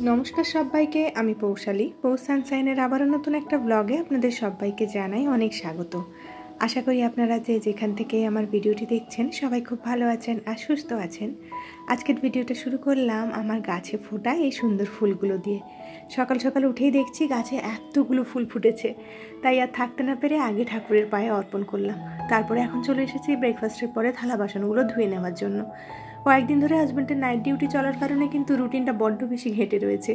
নমস্কার সবাইকে, আমি পৌশালী। পৌষ সানশাইনের আবারও নতুন একটা ব্লগে আপনাদের সবাইকে জানাই অনেক স্বাগত। আশা করি আপনারা যেখান থেকে আমার ভিডিওটি দেখছেন সবাই খুব ভালো আছেন আর সুস্থ আছেন। আজকের ভিডিওটা শুরু করলাম আমার গাছে ফোটা এই সুন্দর ফুলগুলো দিয়ে। সকাল সকাল উঠেই দেখছি গাছে এতগুলো ফুল ফুটেছে, তাই আর থাকতে না পেরে আগে ঠাকুরের পায়ে অর্পণ করলাম। তারপরে এখন চলে এসেছি ব্রেকফাস্টের পরে থালা বাসনগুলো ধুয়ে নেওয়ার জন্য। কয়েকদিন ধরে হাজব্যান্ডের নাইট ডিউটি চলার কারণে কিন্তু রুটিনটা বড্ড বেশি ঘেঁটে রয়েছে,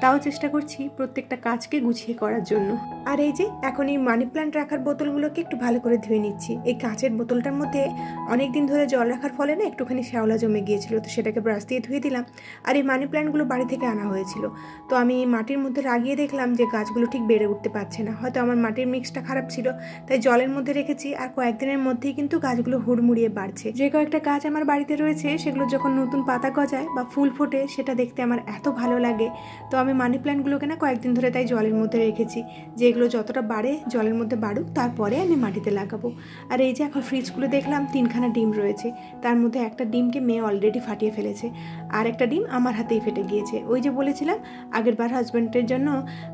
তাও চেষ্টা করছি প্রত্যেকটা কাজকে গুছিয়ে করার জন্য। আর এই যে এখন এই মানি প্ল্যান্ট রাখার বোতলগুলোকে একটু ভালো করে ধুয়ে নিচ্ছি। এই কাঁচের বোতলটার মধ্যে অনেক দিন ধরে জল রাখার ফলে না একটুখানি শ্যাওলা জমে গিয়েছিল, তো সেটাকে ব্রাশ দিয়ে ধুয়ে দিলাম। আর এই মানি প্ল্যান্টগুলো বাড়ি থেকে আনা হয়েছিল, তো আমি মাটির মধ্যে লাগিয়ে দেখলাম যে গাছগুলো ঠিক বেড়ে উঠতে পারছে না। হয়তো আমার মাটির মিক্সটা খারাপ ছিল, তাই জলের মধ্যে রেখেছি, আর কয়েকদিনের মধ্যেই কিন্তু গাছগুলো হুড়মুড়িয়ে বাড়ছে। যে কয়েকটা গাছ আমার বাড়িতে রয়েছে সেগুলো যখন নতুন পাতা গজায় বা ফুল ফোটে সেটা দেখতে আমার এত ভালো লাগে। তো আমি মানি প্ল্যান্টগুলোকে না কয়েকদিন ধরে তাই জলের মধ্যে রেখেছি, যে এগুলো যতটা বাড়ে জলের মধ্যে বাড়ুক, তারপরে আমি মাটিতে লাগাবো। আর এই যে এখন ফ্রিজগুলো দেখলাম 3খানা ডিম রয়েছে, তার মধ্যে একটা ডিমকে মেয়ে অলরেডি ফাটিয়ে ফেলেছে, আর একটা ডিম আমার হাতেই ফেটে গিয়েছে। ওই যে বলেছিলাম আগের বার হাজব্যান্ডের জন্য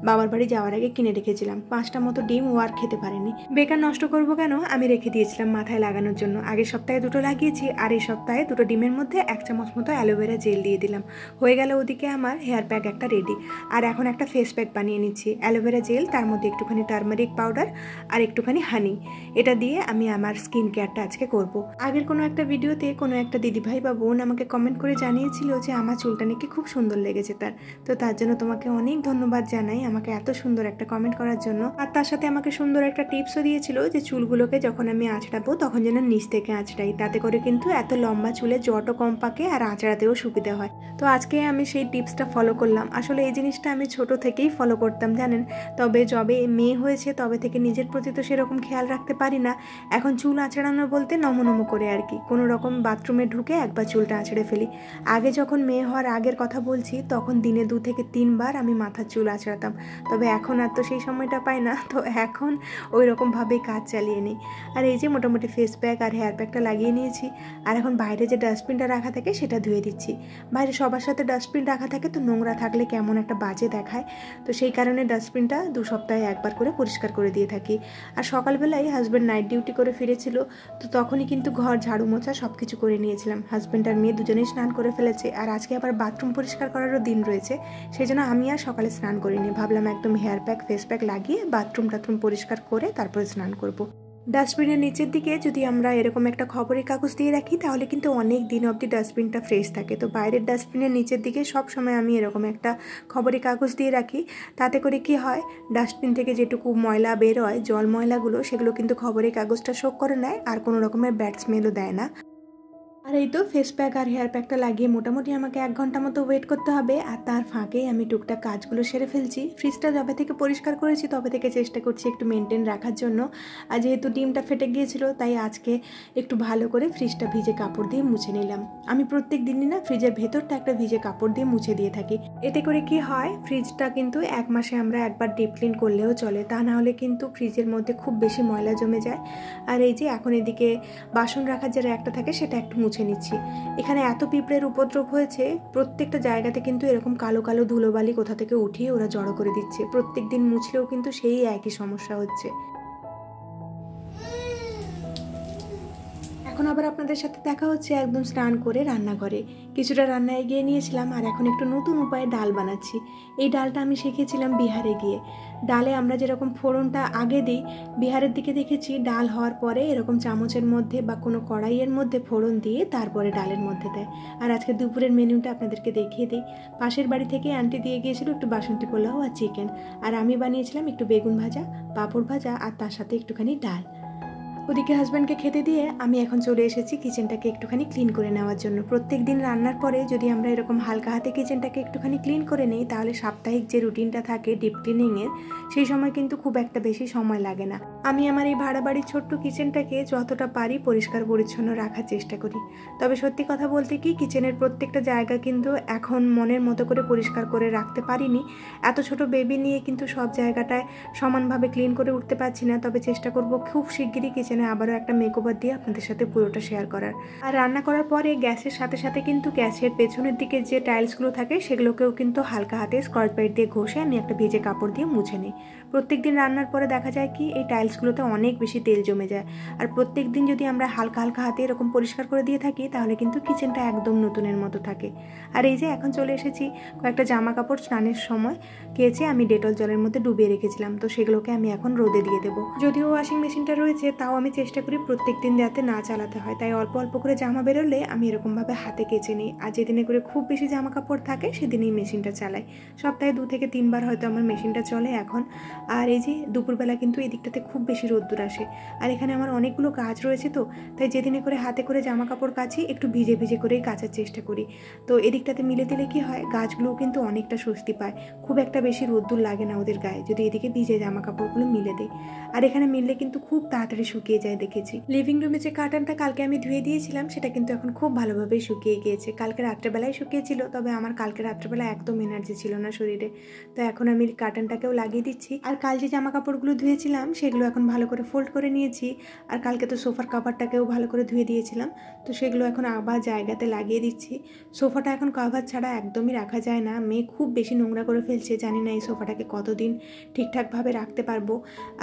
বাবার বাড়ি যাওয়ার আগে কিনে রেখেছিলাম, 5টা মতো ডিম ও আর খেতে পারেনি। বেকার নষ্ট করবো কেন, আমি রেখে দিয়েছিলাম মাথায় লাগানোর জন্য। আগের সপ্তাহে 2টো লাগিয়েছি, আর এই সপ্তাহে 2টো ডিমের মধ্যে 1 চামচ মতো অ্যালোভেরা জেল দিয়ে দিলাম। হয়ে গেল ওদিকে আমার হেয়ার প্যাক একটা রেডি। আর এখন একটা ফেস প্যাক বানিয়ে নিচ্ছি। অ্যালোভেরা জেল, তার মধ্যে একটুখানি টারমারিক পাউডার আর একটুখানি হানি, এটা দিয়ে আমি আমার স্কিন কেয়ারটা আজকে করব। আগের কোনো একটা ভিডিওতে কোনো একটা দিদিভাই বা বোন আমাকে কমেন্ট করে জানিয়েছিল যে আমার চুলটা নাকি খুব সুন্দর লেগেছে তার। তো তার জন্য তোমাকে অনেক ধন্যবাদ জানাই আমাকে এত সুন্দর একটা কমেন্ট করার জন্য। আর তার সাথে আমাকে সুন্দর একটা টিপসও দিয়েছিল যে চুলগুলোকে যখন আমি আঁচড়াবো তখন যেন নিচ থেকে আঁচড়াই, তাতে করে কিন্তু এত লম্বা চুলে জটও কম পাকে আর আঁচড়াতেও সুবিধা হয়। তো আজকে আমি সেই টিপসটা ফলো করলাম। আসলে এই জিনিসটা আমি ছোট থেকেই ফলো করতাম জানেন, তবে যবে মেয়ে হয়েছে তবে থেকে নিজের প্রতি তো সেরকম খেয়াল রাখতে পারি না। এখন চুল আঁচড়ানো বলতে নমনম করে আর কি, কোনো রকম বাথরুমে ঢুকে একবার চুলটা আঁচড়ে ফেলি। আগে যখন মেয়ে হওয়ার আগের কথা বলছি, তখন দিনে 2 থেকে 3 বার আমি মাথার চুল আঁচড়াতাম। তবে এখন আর তো সেই সময়টা পাই না, তো এখন ওই রকমভাবেই কাজ চালিয়ে নিই। আর এই যে মোটামুটি ফেস প্যাক আর হেয়ার প্যাকটা লাগিয়ে নিয়েছি। আর এখন বাইরে যে ডাস্টবিনটা রাখা থাকে সেটা ধুয়ে দিচ্ছি। বাইরে সবার সাথে ডাস্টবিন রাখা থাকে, তো নোংরা থাকলে কেমন একটা বাজে দেখায়, তো সেই কারণে ডাস্টবিনটা 2 সপ্তাহে একবার করে পরিষ্কার করে দিয়ে থাকি। আর সকালবেলায় হাজব্যান্ড নাইট ডিউটি করে ফিরেছিল, তো তখনই কিন্তু ঘর ঝাড়ু মোছা সব কিছু করে নিয়েছিলাম। হাজব্যান্ড আর মেয়ে দুজনেই স্নান করে ফেলেছে, আর আজকে আবার বাথরুম পরিষ্কার করারও দিন রয়েছে, সেই জন্য আমি আর সকালে স্নান করিনি। ভাবলাম একদম হেয়ার প্যাক ফেস প্যাক লাগিয়ে বাথরুম টাথরুম পরিষ্কার করে তারপরে স্নান করব। ডাস্টবিনের নিচের দিকে যদি আমরা এরকম একটা খবরের কাগজ দিয়ে রাখি তাহলে কিন্তু অনেক দিন অবধি ডাস্টবিনটা ফ্রেশ থাকে। তো বাইরের ডাস্টবিনের নিচের দিকে সব সময় আমি এরকম একটা খবরের কাগজ দিয়ে রাখি, তাতে করে কি হয়, ডাস্টবিন থেকে যেটুকু ময়লা বের হয়, জল ময়লাগুলো, সেগুলো কিন্তু খবরের কাগজটা শোক করে নেয় আর কোনো রকমের ব্যাড স্মেলও দেয় না। আর এই তো ফেস প্যাক আর হেয়ার প্যাকটা লাগিয়ে মোটামুটি আমাকে 1 ঘন্টা মতো ওয়েট করতে হবে, আর তার ফাঁকেই আমি টুকটাক কাজগুলো সেরে ফেলছি। ফ্রিজটা যবে থেকে পরিষ্কার করেছি তবে থেকে চেষ্টা করছি একটু মেনটেন রাখার জন্য। আর যেহেতু ডিমটা ফেটে গিয়েছিল, তাই আজকে একটু ভালো করে ফ্রিজটা ভিজে কাপড় দিয়ে মুছে নিলাম। আমি প্রত্যেক দিনই না ফ্রিজের ভেতরটা একটা ভিজে কাপড় দিয়ে মুছে দিয়ে থাকি। এতে করে কি হয়, ফ্রিজটা কিন্তু 1 মাসে আমরা একবার ডিপ ক্লিন করলেও চলে, তা না হলে কিন্তু ফ্রিজের মধ্যে খুব বেশি ময়লা জমে যায়। আর এই যে এখন এদিকে বাসন রাখার যে র্যাকটা থাকে সেটা একটু মুছে নিচ্ছি। এখানে এত পিঁপড়ের উপদ্রব হয়েছে, প্রত্যেকটা জায়গাতে কিন্তু এরকম কালো কালো ধুলোবালি কোথা থেকে উঠিয়ে ওরা জড়ো করে দিচ্ছে। প্রত্যেক দিন মুছলেও কিন্তু সেই একই সমস্যা হচ্ছে। এখন আবার আপনাদের সাথে দেখা হচ্ছে একদম স্নান করে রান্নাঘরে। কিছুটা রান্না এগিয়ে নিয়েছিলাম, আর এখন একটু নতুন উপায়ে ডাল বানাচ্ছি। এই ডালটা আমি শিখেছিলাম বিহারে গিয়ে। ডালে আমরা যেরকম ফোড়নটা আগে দিই, বিহারের দিকে দেখেছি ডাল হওয়ার পরে এরকম চামচের মধ্যে বা কোনো কড়াইয়ের মধ্যে ফোড়ন দিয়ে তারপরে ডালের মধ্যে দেয়। আর আজকে দুপুরের মেনুটা আপনাদেরকে দেখিয়ে দিই। পাশের বাড়ি থেকে আন্টি দিয়ে গিয়েছিল একটু বাসন্তী পোলাও আর চিকেন, আর আমি বানিয়েছিলাম একটু বেগুন ভাজা, পাঁপড় ভাজা, আর তার সাথে একটুখানি ডাল। ওদিকে হাজব্যান্ডকে খেতে দিয়ে আমি এখন চলে এসেছি কিচেনটাকে একটুখানি ক্লিন করে নেওয়ার জন্য। প্রত্যেক দিন রান্নার পরে যদি আমরা এরকম হালকা হাতে কিচেনটাকে একটুখানি ক্লিন করে নিই, তাহলে সাপ্তাহিক যে রুটিনটা থাকে ডিপ ক্লিনিংয়ের, সেই সময় কিন্তু খুব একটা বেশি সময় লাগে না। আমি আমার এই ভাড়া বাড়ির ছোট্ট কিচেনটাকে যতটা পারি পরিষ্কার পরিচ্ছন্ন রাখার চেষ্টা করি। তবে সত্যি কথা বলতে কি, কিচেনের প্রত্যেকটা জায়গা কিন্তু এখন মনের মতো করে পরিষ্কার করে রাখতে পারিনি। এত ছোট বেবি নিয়ে কিন্তু সব জায়গাটায় সমানভাবে ক্লিন করে উঠতে পারছি না। তবে চেষ্টা করব খুব শিগগিরই কিচেনের এখানে আবারও একটা মেকওভার দিয়ে আপনাদের সাথে পুরোটা শেয়ার করার। আর রান্না করার পরে গ্যাসের সাথে সাথে কিন্তু গ্যাসের পেছনের দিকে যে টাইলসগুলো থাকে সেগুলোকেও কিন্তু হালকা হাতে স্কচ ব্রাইট দিয়ে ঘষে আমি একটা ভেজে কাপড় দিয়ে মুছে নিই। প্রত্যেকদিন রান্নার পরে দেখা যায় কি এই টাইলসগুলোতে অনেক বেশি তেল জমে যায়, আর প্রত্যেক দিন যদি আমরা হালকা হালকা হাতে এরকম পরিষ্কার করে দিয়ে থাকি তাহলে কিন্তু কিচেনটা একদম নতুনের মতো থাকে। আর এই যে এখন চলে এসেছি, কয়েকটা জামা কাপড় স্নানের সময় কেচে আমি ডেটল জলের মধ্যে ডুবিয়ে রেখেছিলাম, তো সেগুলোকে আমি এখন রোদে দিয়ে দেবো। যদিও ওয়াশিং মেশিনটা রয়েছে তাও আমি চেষ্টা করি প্রত্যেক দিন যাতে না চালাতে হয়, তাই অল্প অল্প করে জামা বেরোলে আমি এরকমভাবে হাতে কেচে নিই। আর যেদিনে করে খুব বেশি জামা কাপড় থাকে সেদিনেই মেশিনটা চালাই। সপ্তাহে 2 থেকে 3 বার হয়তো আমার মেশিনটা চলে এখন। আর এই যে দুপুরবেলা কিন্তু এই দিকটাতে খুব বেশি রোদ্দুর আসে, আর এখানে আমার অনেকগুলো কাজ রয়েছে, তো তাই যেদিনে করে হাতে করে জামা কাপড় কাচি একটু ভিজে ভিজে করেই কাচার চেষ্টা করি। তো এদিকটাতে মিলে দিলে কি হয়, গাছগুলোও কিন্তু অনেকটা স্বস্তি পায়, খুব একটা বেশি রোদ্দুর লাগে না ওদের গায়ে যদি এদিকে ভিজে জামা কাপড়গুলো মিলে দেয়। আর এখানে মিললে কিন্তু খুব তাড়াতাড়ি শুকিয়ে যায় দেখেছি। লিভিং রুমে যে কার্টেনটা কালকে আমি ধুয়ে দিয়েছিলাম সেটা কিন্তু এখন খুব ভালোভাবে শুকিয়ে গিয়েছে। কালকে রাত্রেবেলায় শুকিয়েছিল, তবে আমার কালকে রাত্রেবেলা একদম এনার্জি ছিল না শরীরে, তো এখন আমি কার্টেনটাকেও লাগিয়ে দিচ্ছি। আর কাল যে জামা কাপড়গুলো ধুয়েছিলাম সেগুলো এখন ভালো করে ফোল্ড করে নিয়েছি। আর কালকে তো সোফার কাভারটাকেও ভালো করে ধুয়ে দিয়েছিলাম, তো সেগুলো এখন আবার জায়গাতে লাগিয়ে দিচ্ছি। সোফাটা এখন কাভার ছাড়া একদমই রাখা যায় না, মেয়ে খুব বেশি নোংরা করে ফেলছে, জানি না এই সোফাটাকে কতদিন ঠিকঠাকভাবে রাখতে পারবো।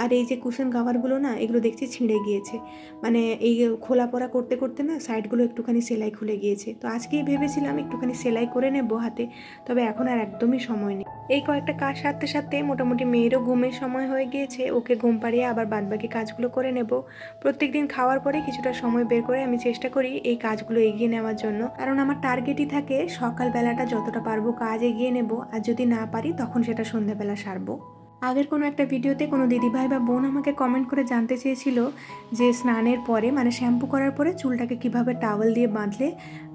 আর এই যে কুশন কাভারগুলো না, এগুলো দেখছি ছিঁড়ে গিয়েছে, মানে এই খোলা পড়া করতে করতে না সাইডগুলো একটুখানি সেলাই খুলে গিয়েছে। তো আজকেই ভেবেছিলাম একটুখানি সেলাই করে নেবো হাতে, তবে এখন আর একদমই সময় নেই। এই কয়েকটা কাজ সারতে সারতে মোটামুটি মেয়েরও ঘুমের সময় হয়ে গিয়েছে, ওকে ঘুম পাড়িয়ে আবার বাদবাকি কাজগুলো করে নেব। প্রত্যেকদিন খাওয়ার পরে কিছুটা সময় বের করে আমি চেষ্টা করি এই কাজগুলো এগিয়ে নেওয়ার জন্য, কারণ আমার টার্গেটই থাকে সকালবেলাটা যতটা পারবো কাজ এগিয়ে নেব, আর যদি না পারি তখন সেটা সন্ধ্যাবেলা সারবো। আগের কোনো একটা ভিডিওতে কোনো দিদিভাই বা বোন আমাকে কমেন্ট করে জানতে চেয়েছিল যে স্নানের পরে মানে শ্যাম্পু করার পরে চুলটাকে কিভাবে টাওয়েল দিয়ে বাঁধলে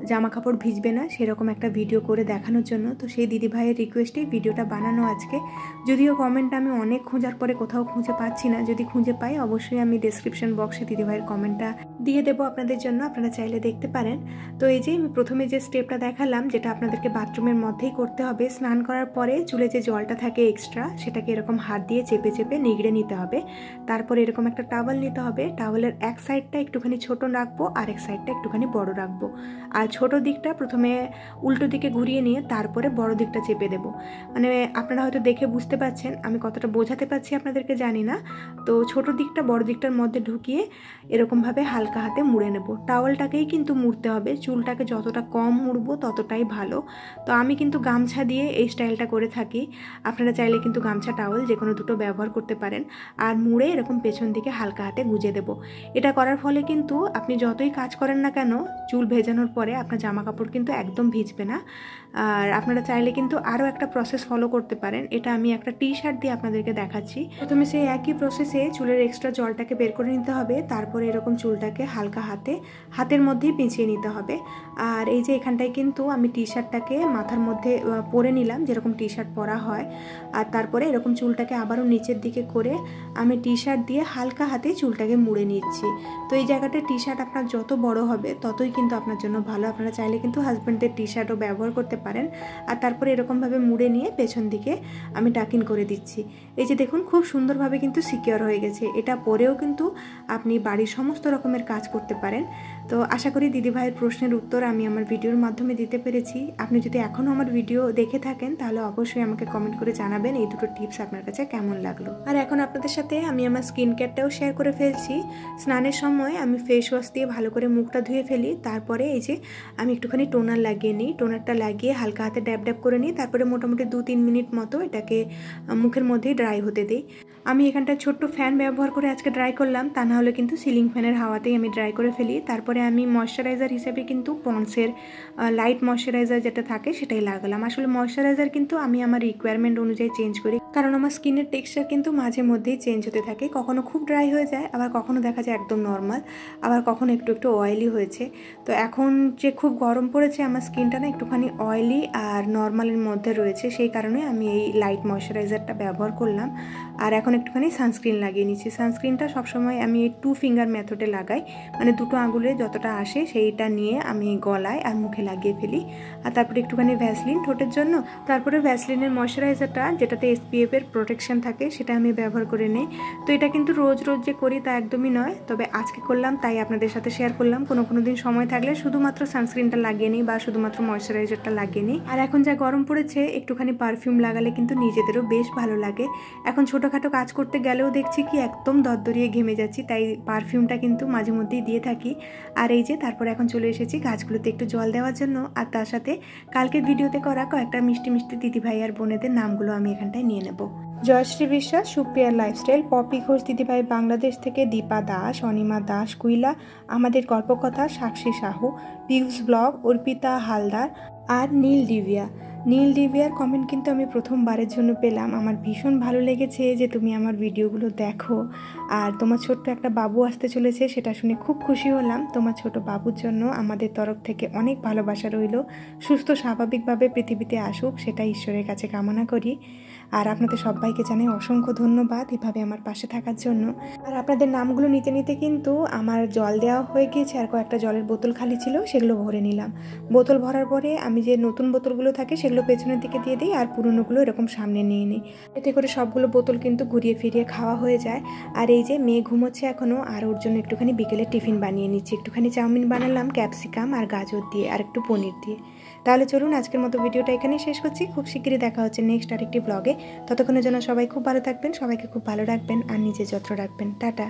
জামা কাপড় ভিজবে না, সেরকম একটা ভিডিও করে দেখানোর জন্য। তো সেই দিদিভাইয়ের রিকোয়েস্টেই ভিডিওটা বানানো আজকে। যদিও কমেন্টটা আমি অনেক খোঁজার পরে কোথাও খুঁজে পাচ্ছি না, যদি খুঁজে পাই অবশ্যই আমি ডেসক্রিপশন বক্সে দিদিভাইয়ের কমেন্টটা দিয়ে দেবো আপনাদের জন্য, আপনারা চাইলে দেখতে পারেন। তো এই যে আমি প্রথমে যে স্টেপটা দেখালাম, যেটা আপনাদেরকে বাথরুমের মধ্যেই করতে হবে, স্নান করার পরে চুলে যে জলটা থাকে এক্সট্রা সেটাকে এরকম হাত দিয়ে চেপে চেপে নিগড়ে নিতে হবে। তারপরে এরকম একটা টাওয়েল নিতে হবে, টাওয়েলের এক সাইডটা একটুখানি ছোট রাখবো আর এক সাইডটা একটুখানি বড় রাখবো। আর ছোট দিকটা প্রথমে উল্টো দিকে ঘুরিয়ে নিয়ে তারপরে বড় দিকটা চেপে দেবো। মানে আপনারা হয়তো দেখে বুঝতে পারছেন আমি কতটা বোঝাতে পারছি আপনাদেরকে জানি না। তো ছোট দিকটা বড় দিকটার মধ্যে ঢুকিয়ে এরকমভাবে হালকা হাতে মুড়ে নেব। টাওয়েলটাকেই কিন্তু মুড়তে হবে, চুলটাকে যতটা কম মুড়বো ততটাই ভালো। তো আমি কিন্তু গামছা দিয়ে এই স্টাইলটা করে থাকি, আপনারা চাইলে কিন্তু গামছা টাওয়েল যে কোনো দুটো ব্যবহার করতে পারেন। আর মুড়ে এরকম পেছন দিকে হালকা হাতে গুজে দেব। এটা করার ফলে কিন্তু আপনি যতই কাজ করেন না কেন চুল ভেজানোর পরে আপনার জামা কাপড় কিন্তু একদম ভিজবে না। আর আপনারা চাইলে কিন্তু আরও একটা প্রসেস ফলো করতে পারেন, এটা আমি একটা টি শার্ট দিয়ে আপনাদেরকে দেখাচ্ছি। প্রথমে সেই একই প্রসেসে চুলের এক্সট্রা জলটাকে বের করে নিতে হবে, তারপরে এরকম চুলটাকে হালকা হাতের মধ্যেই পেঁচিয়ে নিতে হবে। আর এই যে এখানটায় কিন্তু আমি টি শার্টটাকে মাথার মধ্যে পরে নিলাম যেরকম টি শার্ট পরা হয়, আর তারপরে এরকম চুলটাকে আবারও নিচের দিকে করে আমি টি শার্ট দিয়ে হালকা হাতে চুলটাকে মুড়ে নিচ্ছি। তো এই জায়গাটা টি শার্ট আপনার যত বড় হবে ততই কিন্তু আপনার জন্য ভালো। আপনারা চাইলে কিন্তু হাজব্যান্ডের টি শার্টও ব্যবহার করতে পারেন। আর তারপরে এরকমভাবে মুড়ে নিয়ে পেছন দিকে আমি টাকিন করে দিচ্ছি। এই যে দেখুন খুব সুন্দরভাবে কিন্তু সিকিওর হয়ে গেছে। এটা পরেও কিন্তু আপনি বাড়ির সমস্ত রকমের কাজ করতে পারেন। তো আশা করি দিদিভাইয়ের প্রশ্নের উত্তর আমি আমার ভিডিওর মাধ্যমে দিতে পেরেছি। আপনি যদি এখনও আমার ভিডিও দেখে থাকেন তাহলে অবশ্যই আমাকে কমেন্ট করে জানাবেন এই দুটো টিপস আপনার কাছে কেমন লাগলো। আর এখন আপনাদের সাথে আমি আমার স্কিন কেয়ারটাও শেয়ার করে ফেলছি। স্নানের সময় আমি ফেস ওয়াশ দিয়ে ভালো করে মুখটা ধুয়ে ফেলি, তারপরে এই যে আমি একটুখানি টোনার লাগিয়ে নিই। টোনারটা লাগিয়ে হালকা হাতে ড্যাব ড্যাব করে নিই, তারপরে মোটামুটি 2-3 মিনিট মতো এটাকে মুখের মধ্যেই ড্রাই হতে দিই। আমি এখানটা ছোট্ট ফ্যান ব্যবহার করে আজকে ড্রাই করলাম, তা না হলে কিন্তু সিলিং ফ্যানের হাওয়াতেই আমি ড্রাই করে ফেলি। তারপরে আমি ময়শ্চারাইজার হিসেবে কিন্তু পন্ডসের লাইট ময়শ্চারাইজার যেটা থাকে সেটাই লাগালাম। আসলে ময়শ্চারাইজার কিন্তু আমি আমার রিকোয়ারমেন্ট অনুযায়ী চেঞ্জ করি, কারণ আমার স্কিনের টেক্সচার কিন্তু মাঝে মধ্যেই চেঞ্জ হতে থাকে। কখনো খুব ড্রাই হয়ে যায়, আবার কখনো দেখা যায় একদম নর্মাল, আবার কখনো একটু একটু অয়েলি হয়েছে। তো এখন যে খুব গরম পড়েছে আমার স্কিনটা না একটুখানি অয়েলি আর নর্মালের মধ্যে রয়েছে, সেই কারণে আমি এই লাইট ময়শ্চারাইজারটা ব্যবহার করলাম। আর এখন একটুখানি সানস্ক্রিন লাগিয়ে নিচ্ছি। সানস্ক্রিনটা সবসময় আমি এই 2 ফিঙ্গার মেথডে লাগাই, মানে দুটো আঙুলে যতটা আসে সেইটা নিয়ে আমি গলায় আর মুখে লাগিয়ে ফেলি। আর তারপরে একটুখানি ভ্যাসলিন ঠোঁটের জন্য, তারপরে ভ্যাসলিনের ময়শ্চারাইজারটা যেটাতে SPF SPF এর প্রোটেকশন থাকে, সেটা আমি ব্যবহার করে নিই। তো এটা কিন্তু রোজ রোজ যে করি তা একদমই নয়, তবে আজকে করলাম তাই আপনাদের সাথে শেয়ার করলাম। কোনো দিন সময় থাকলে শুধুমাত্র সানস্ক্রিনটা লাগিয়ে নিই বা শুধুমাত্র ময়শ্চারাইজারটা লাগিয়ে নিই। আর এখন যা গরম পড়েছে, একটুখানি পারফিউম লাগালে কিন্তু নিজেদেরও বেশ ভালো লাগে। এখন ছোটোখাটো কাজ করতে গেলেও দেখছি কি একদম দরদরিয়ে ঘেমে যাচ্ছি, তাই পারফিউমটা কিন্তু মাঝে মধ্যেই দিয়ে থাকি। আর এই যে তারপর এখন চলে এসেছি গাছগুলোতে একটু জল দেওয়ার জন্য, আর তার সাথে কালকের ভিডিওতে করা কয়েকটা মিষ্টি মিষ্টি দিদিভাই আর বোনেদের নামগুলো আমি এখানটায় নিয়ে নেব। জয়শ্রী বিশ্বাস, সুপ্রিয়ার লাইফস্টাইল, পপি ঘোষ দিদিভাই বাংলাদেশ থেকে, দীপা দাস, অনিমা দাস কুইলা, আমাদের গল্পকথা, সাক্ষী সাহু, পিউস ব্লগ, অর্পিতা হালদার আর নীল ডিভিয়ার কমেন্ট কিন্তু আমি প্রথমবারের জন্য পেলাম। আমার ভীষণ ভালো লেগেছে যে তুমি আমার ভিডিওগুলো দেখো, আর তোমার ছোট্ট একটা বাবু আসতে চলেছে, সেটা শুনে খুব খুশি হলাম। তোমার ছোট বাবুর জন্য আমাদের তরফ থেকে অনেক ভালোবাসা রইল। সুস্থ স্বাভাবিকভাবে পৃথিবীতে আসুক, সেটা ঈশ্বরের কাছে কামনা করি। আর আপনাদের সবাইকে জানাই অসংখ্য ধন্যবাদ এভাবে আমার পাশে থাকার জন্য। আর আপনাদের নামগুলো নিতে নিতে কিন্তু আমার জল দেওয়া হয়ে গিয়েছে, আর কয়েকটা জলের বোতল খালি ছিল, সেগুলো ভরে নিলাম। বোতল ভরার পরে আমি যে নতুন বোতলগুলো থাকে সেগুলো পেছনের দিকে দিয়ে দিই, আর পুরনোগুলো এরকম সামনে নিয়ে নিই। এতে করে সবগুলো বোতল কিন্তু ঘুরিয়ে ফিরিয়ে খাওয়া হয়ে যায়। আর এই যে মেয়ে ঘুমোচ্ছে এখনও, আর ওর জন্য একটুখানি বিকেলে টিফিন বানিয়ে নিচ্ছি। একটুখানি চাউমিন বানালাম ক্যাপসিকাম আর গাজর দিয়ে, আর একটু পনির দিয়ে। তাহলে চলুন আজকের মতো ভিডিওটা এখানেই শেষ করছি। খুব শিগগিরই দেখা হচ্ছে নেক্সট আরেকটি ব্লগে। ততক্ষণের জন্য সবাই খুব ভালো থাকবেন, সবাইকে খুব ভালো রাখবেন আর নিজের যত্ন রাখবেন। টাটা।